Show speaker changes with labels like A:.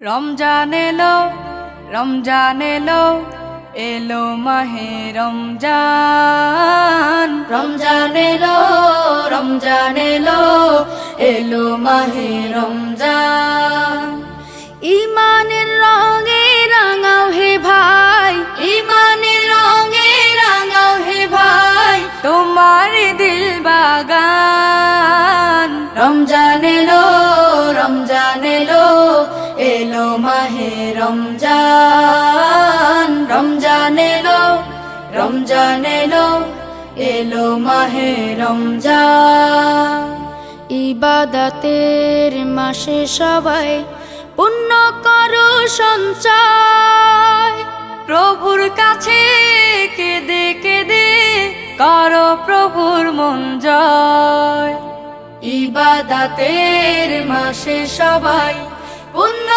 A: রমজান এলো, রমজান এলো, এলো মাহে রমজান।
B: রমজান এলো, রমজান এলো, এলো মাহে রমজান।
A: ইমানের রঙে রাঙাও হে ভাই,
B: ইমানের রঙে রাঙাও হে ভাই,
A: তোমার দিল বাগান।
B: রমজান এলো, রমজান এলো, এলো মাহে রমজান। রমজান এলো, রমজান এলো, এলো মাহে রমজান।
A: ইবাদতের মাসে সবাই পুণ্য করো সঞ্চয়, প্রভুর কাছে কেঁদে কেঁদে করো প্রভুর মন জয়।
B: ইবাদতের মাসে সবাই পুণ্য